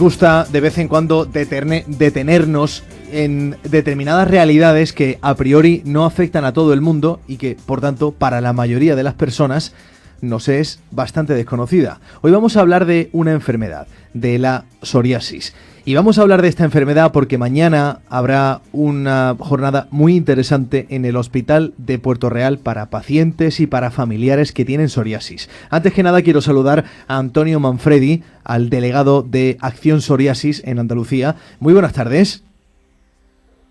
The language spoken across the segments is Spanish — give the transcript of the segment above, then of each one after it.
gusta de vez en cuando detenernos en determinadas realidades que a priori no afectan a todo el mundo y que, por tanto, para la mayoría de las personas nos es bastante desconocida. Hoy vamos a hablar de una enfermedad, de la psoriasis. Y vamos a hablar de esta enfermedad porque mañana habrá una jornada muy interesante en el Hospital de Puerto Real para pacientes y para familiares que tienen psoriasis. Antes que nada quiero saludar a Antonio Manfredi, al delegado de Acción Psoriasis en Andalucía. Muy buenas tardes.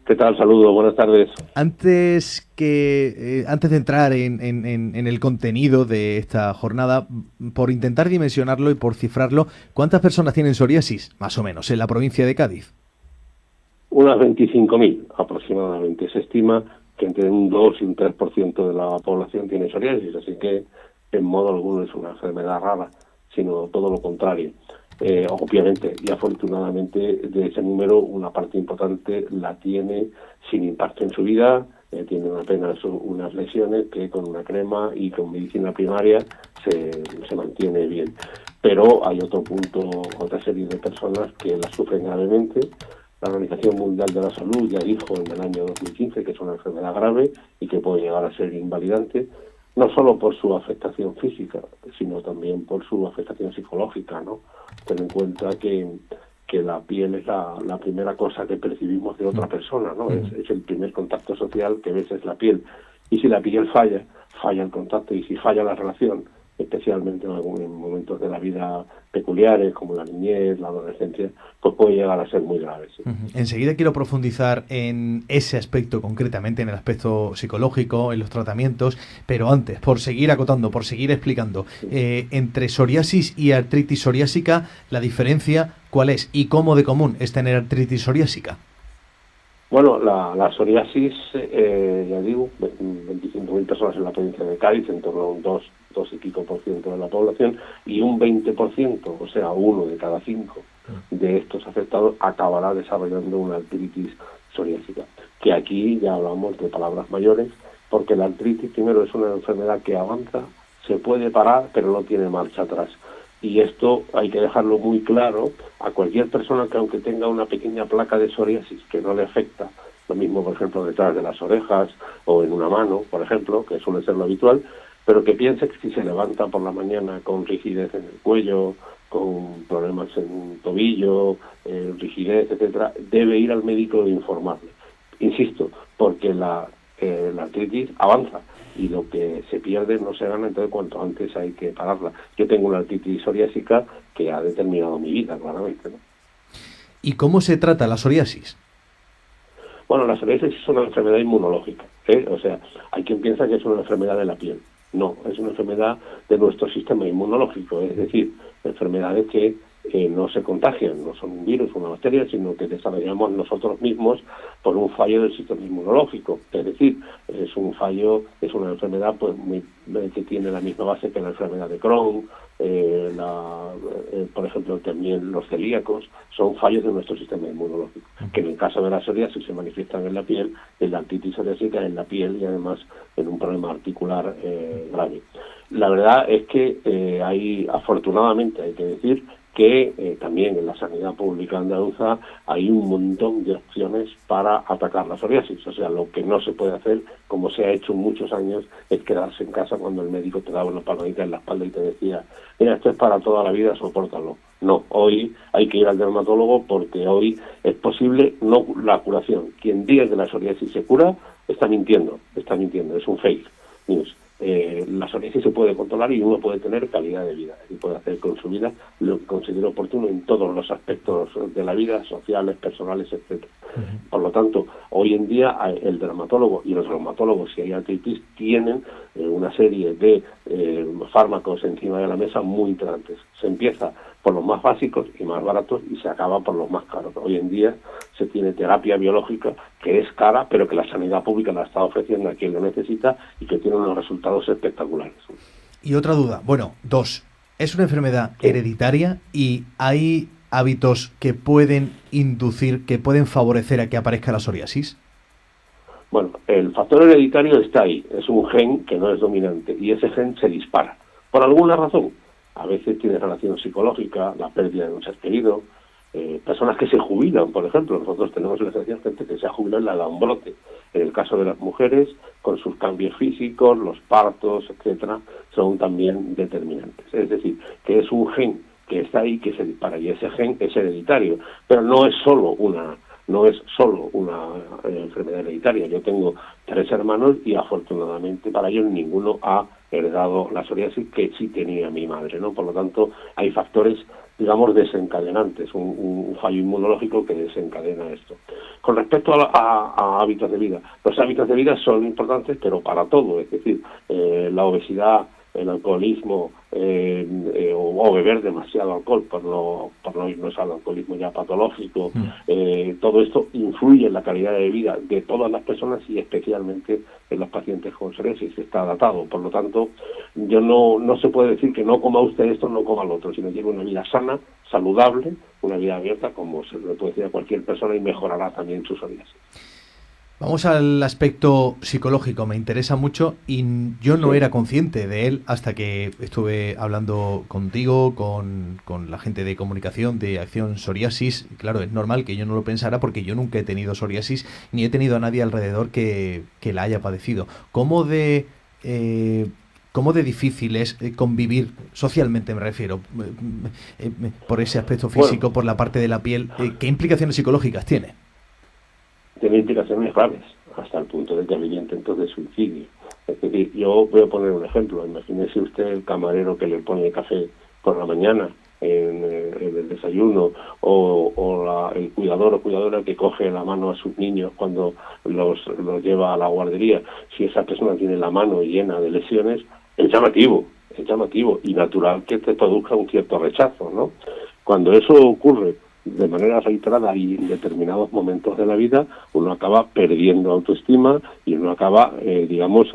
¿Qué tal? Saludos, buenas tardes. Antes de entrar en el contenido de esta jornada, por intentar dimensionarlo y por cifrarlo, ¿cuántas personas tienen psoriasis, más o menos, en la provincia de Cádiz? Unas 25.000 aproximadamente. Se estima que entre un 2 y un 3% de la población tiene psoriasis, así que en modo alguno es una enfermedad rara, sino todo lo contrario. Obviamente y afortunadamente de ese número una parte importante la tiene sin impacto en su vida, tienen apenas unas lesiones que con una crema y con medicina primaria se mantiene bien. Pero hay otra serie de personas que la sufren gravemente. La Organización Mundial de la Salud ya dijo en el año 2015 que es una enfermedad grave y que puede llegar a ser invalidante, no solo por su afectación física, sino también por su afectación psicológica, ¿no? Ten en cuenta que la piel es la primera cosa que percibimos de otra persona, ¿no? Es el primer contacto social que ves, es la piel. Y si la piel falla el contacto, y si falla la relación, especialmente en momentos de la vida peculiares, como la niñez, la adolescencia, pues puede llegar a ser muy grave. ¿Sí? Enseguida quiero profundizar en ese aspecto, concretamente en el aspecto psicológico, en los tratamientos, pero antes, por seguir acotando, por seguir explicando, entre psoriasis y artritis psoriásica, la diferencia, ¿cuál es? ¿Y cómo de común es tener artritis psoriásica? Bueno, la psoriasis, ya digo, 25.000 personas en la provincia de Cádiz, en torno a un 2 y pico por ciento de la población, y un 20%, o sea, 1 de cada 5 de estos afectados acabará desarrollando una artritis psoriásica. Que aquí ya hablamos de palabras mayores, porque la artritis primero es una enfermedad que avanza, se puede parar, pero no tiene marcha atrás. Y esto hay que dejarlo muy claro a cualquier persona que, aunque tenga una pequeña placa de psoriasis que no le afecta, lo mismo por ejemplo detrás de las orejas o en una mano, por ejemplo, que suele ser lo habitual, pero que piense que si se levanta por la mañana con rigidez en el cuello, con problemas en un tobillo, rigidez, etcétera, debe ir al médico e informarle. Insisto, porque la artritis avanza y lo que se pierde no se gana, entonces cuanto antes hay que pararla. Yo tengo una artritis psoriásica que ha determinado mi vida, claramente, ¿no? ¿Y cómo se trata la psoriasis? Bueno, la psoriasis es una enfermedad inmunológica, ¿eh? O sea, hay quien piensa que es una enfermedad de la piel. No, es una enfermedad de nuestro sistema inmunológico, es decir, enfermedades que no se contagian, no son un virus o una bacteria, sino que desarrollamos nosotros mismos por un fallo del sistema inmunológico. Es decir, es una enfermedad pues que tiene la misma base que la enfermedad de Crohn, por ejemplo, también los celíacos, son fallos de nuestro sistema inmunológico, que en el caso de la psoriasis se manifiestan en la piel, en la artritis psoriásica en la piel y además en un problema articular grave. La verdad es que afortunadamente hay que decir, que también en la sanidad pública andaluza hay un montón de opciones para atacar la psoriasis. O sea, lo que no se puede hacer, como se ha hecho muchos años, es quedarse en casa cuando el médico te daba una palmadita en la espalda y te decía, mira, esto es para toda la vida, sopórtalo. No, hoy hay que ir al dermatólogo porque hoy es posible no la curación. Quien diga que la psoriasis se cura, está mintiendo, es un fake news. La psoriasis se puede controlar y uno puede tener calidad de vida y puede hacer con su vida lo que considere oportuno en todos los aspectos de la vida, sociales, personales, etcétera. Por lo tanto, hoy en día el dermatólogo y los reumatólogos, si hay artritis, tienen una serie de fármacos encima de la mesa muy interesantes. Se empieza por los más básicos y más baratos y se acaba por los más caros. Hoy en día se tiene terapia biológica que es cara, pero que la sanidad pública la está ofreciendo a quien lo necesita y que tiene unos resultados espectaculares. Y otra duda, dos. ¿Es una enfermedad hereditaria y hay hábitos que pueden inducir, que pueden favorecer a que aparezca la psoriasis? Bueno, el factor hereditario está ahí, es un gen que no es dominante y ese gen se dispara. Por alguna razón, a veces tiene relación psicológica, la pérdida de un ser querido, personas que se jubilan, por ejemplo. Nosotros tenemos en la asociación gente que se ha jubilado en la Lambrote. En el caso de las mujeres, con sus cambios físicos, los partos, etcétera, son también determinantes. Es decir, que es un gen que está ahí, que se dispara, y ese gen es hereditario, pero no es solo una enfermedad hereditaria. Yo tengo 3 hermanos y afortunadamente para ellos ninguno ha heredado la psoriasis que sí tenía mi madre, ¿no? Por lo tanto, hay factores, digamos, desencadenantes, un fallo inmunológico que desencadena esto. Con respecto a hábitos de vida, los hábitos de vida son importantes, pero para todo, es decir, la obesidad, el alcoholismo, o beber demasiado alcohol por no irnos al alcoholismo ya patológico, todo esto influye en la calidad de vida de todas las personas y especialmente en los pacientes con psoriasis. Está datado, por lo tanto, yo no se puede decir que no coma usted esto, no coma lo otro, sino lleve una vida sana, saludable, una vida abierta, como se le puede decir a cualquier persona, y mejorará también su psoriasis. Vamos al aspecto psicológico, me interesa mucho y yo no era consciente de él hasta que estuve hablando contigo, con la gente de comunicación de Acción Psoriasis. Claro, es normal que yo no lo pensara porque yo nunca he tenido psoriasis ni he tenido a nadie alrededor que la haya padecido. ¿Cómo de difícil es convivir socialmente, me refiero, por ese aspecto físico, por la parte de la piel? ¿Qué implicaciones psicológicas tiene? Tiene implicaciones graves, hasta el punto de que habría intentos de suicidio. Es decir, yo voy a poner un ejemplo. Imagínese usted el camarero que le pone café por la mañana en el desayuno, o el cuidador o cuidadora que coge la mano a sus niños cuando los lleva a la guardería. Si esa persona tiene la mano llena de lesiones, es llamativo y natural que te produzca un cierto rechazo, ¿no? Cuando eso ocurre de manera reiterada y en determinados momentos de la vida, uno acaba perdiendo autoestima y uno acaba,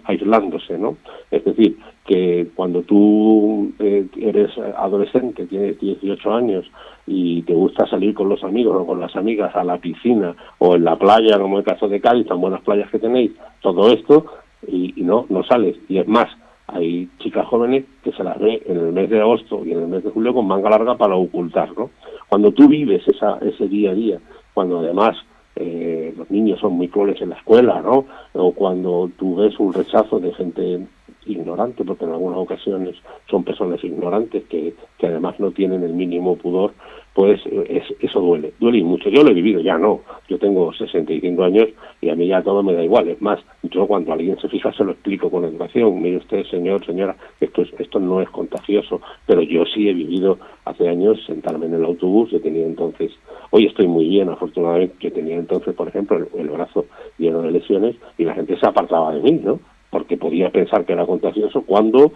aislándose, ¿no? Es decir, que cuando tú eres adolescente, tienes 18 años y te gusta salir con los amigos o con las amigas a la piscina o en la playa, como el caso de Cádiz, tan buenas playas que tenéis, todo esto, y no sales. Y es más, hay chicas jóvenes que se las ve en el mes de agosto y en el mes de julio con manga larga para ocultar, ¿no? Cuando tú vives ese día a día, cuando además los niños son muy crueles en la escuela, ¿no? O cuando tú ves un rechazo de gente ignorante, porque en algunas ocasiones son personas ignorantes que además no tienen el mínimo pudor, pues eso duele y mucho. Yo lo he vivido, ya no. Yo tengo 65 años y a mí ya todo me da igual. Es más, yo cuando alguien se fija se lo explico con educación. Mire usted, señor, señora, esto no es contagioso, pero yo sí he vivido hace años sentarme en el autobús. Yo tenía entonces, hoy estoy muy bien, afortunadamente. Yo tenía entonces, por ejemplo, el brazo lleno de lesiones y la gente se apartaba de mí, ¿no? Porque podía pensar que era contagioso cuando...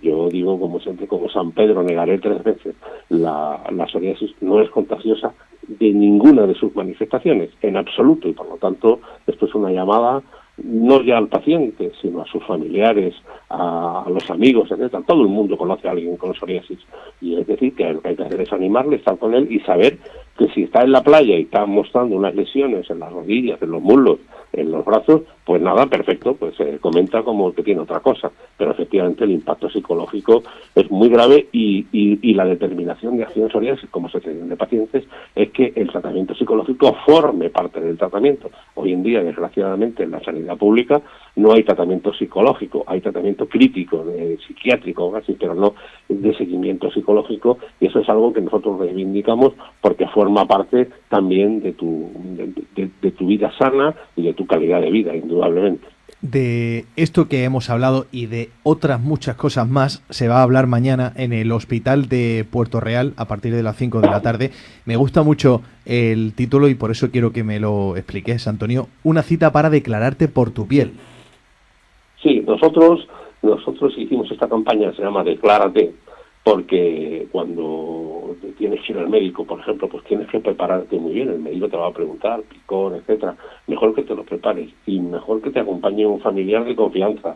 Yo digo, como siempre, como San Pedro, negaré 3 veces, la psoriasis no es contagiosa de ninguna de sus manifestaciones, en absoluto, y por lo tanto esto es una llamada no ya al paciente, sino a sus familiares, a los amigos, etcétera. Todo el mundo conoce a alguien con psoriasis, y es decir, que lo que hay que hacer es animarle, estar con él y saber que si está en la playa y está mostrando unas lesiones en las rodillas, en los muslos, en los brazos, pues nada, perfecto, pues se comenta como que tiene otra cosa, pero efectivamente el impacto psicológico es muy grave y la determinación de Acción Psoriasis como asociación de pacientes es que el tratamiento psicológico forme parte del tratamiento. Hoy en día, desgraciadamente, en la sanidad pública no hay tratamiento psicológico, hay tratamiento crítico, psiquiátrico, casi, pero no de seguimiento psicológico, y eso es algo que nosotros reivindicamos porque forma parte también de tu vida sana y de tu calidad de vida, indudablemente. De esto que hemos hablado y de otras muchas cosas más se va a hablar mañana en el Hospital de Puerto Real a partir de las 5 de la tarde. Me gusta mucho el título y por eso quiero que me lo expliques, Antonio. Una cita para declararte por tu piel. Sí, nosotros hicimos esta campaña, se llama Declárate, porque cuando tienes que ir al médico, por ejemplo, pues tienes que prepararte muy bien. El médico te va a preguntar, picor, etcétera. Mejor que te lo prepares y mejor que te acompañe un familiar de confianza.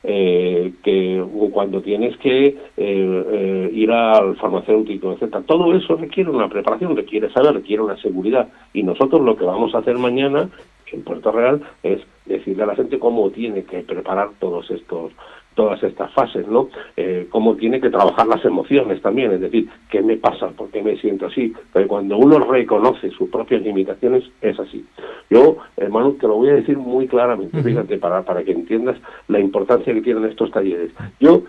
Que cuando tienes que ir al farmacéutico, etcétera. Todo eso requiere una preparación, requiere saber, requiere una seguridad. Y nosotros lo que vamos a hacer mañana en Puerto Real es decirle a la gente cómo tiene que preparar todos estos todas estas fases, ¿no? Cómo tiene que trabajar las emociones también, es decir, ¿qué me pasa? ¿Por qué me siento así? Pero cuando uno reconoce sus propias limitaciones, es así. Yo, Manu, te lo voy a decir muy claramente, fíjate, para que entiendas la importancia que tienen estos talleres. Yo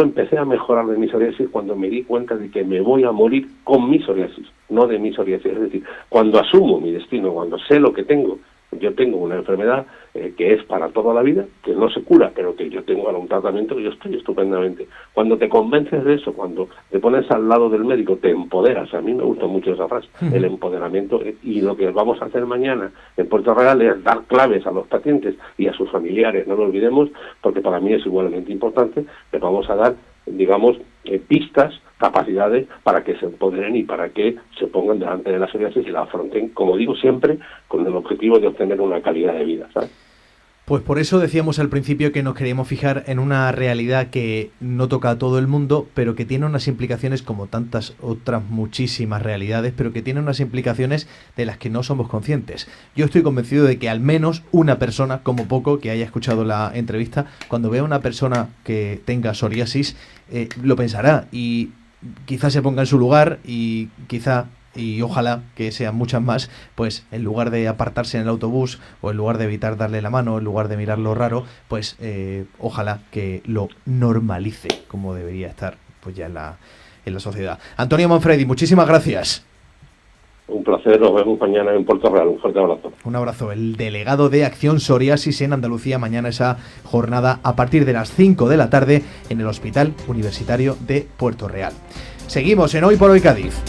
empecé a mejorar de mi psoriasis cuando me di cuenta de que me voy a morir con mi psoriasis, no de mi psoriasis. Es decir, cuando asumo mi destino, cuando sé lo que tengo, yo tengo una enfermedad que es para toda la vida, que no se cura, pero que yo tengo ahora un tratamiento y yo estoy estupendamente. Cuando te convences de eso, cuando te pones al lado del médico, te empoderas. A mí me gusta mucho esa frase, el empoderamiento. Y lo que vamos a hacer mañana en Puerto Real es dar claves a los pacientes y a sus familiares, no lo olvidemos, porque para mí es igualmente importante. Les vamos a dar, digamos, pistas, capacidades para que se empoderen y para que se pongan delante de la psoriasis y la afronten, como digo siempre, con el objetivo de obtener una calidad de vida, ¿sabes? Pues por eso decíamos al principio que nos queríamos fijar en una realidad que no toca a todo el mundo, pero que tiene unas implicaciones como tantas otras muchísimas realidades, pero que tiene unas implicaciones de las que no somos conscientes. Yo estoy convencido de que al menos una persona, como poco, que haya escuchado la entrevista, cuando vea a una persona que tenga psoriasis, lo pensará y quizá se ponga en su lugar y ojalá que sean muchas más, pues en lugar de apartarse en el autobús o en lugar de evitar darle la mano, en lugar de mirarlo raro, pues ojalá que lo normalice como debería estar pues ya en la sociedad. Antonio Manfredi, muchísimas gracias. Un placer, nos vemos mañana en Puerto Real. Un fuerte abrazo. Un abrazo. El delegado de Acción Psoriasis en Andalucía, mañana esa jornada a partir de las 5 de la tarde en el Hospital Universitario de Puerto Real. Seguimos en Hoy por Hoy Cádiz.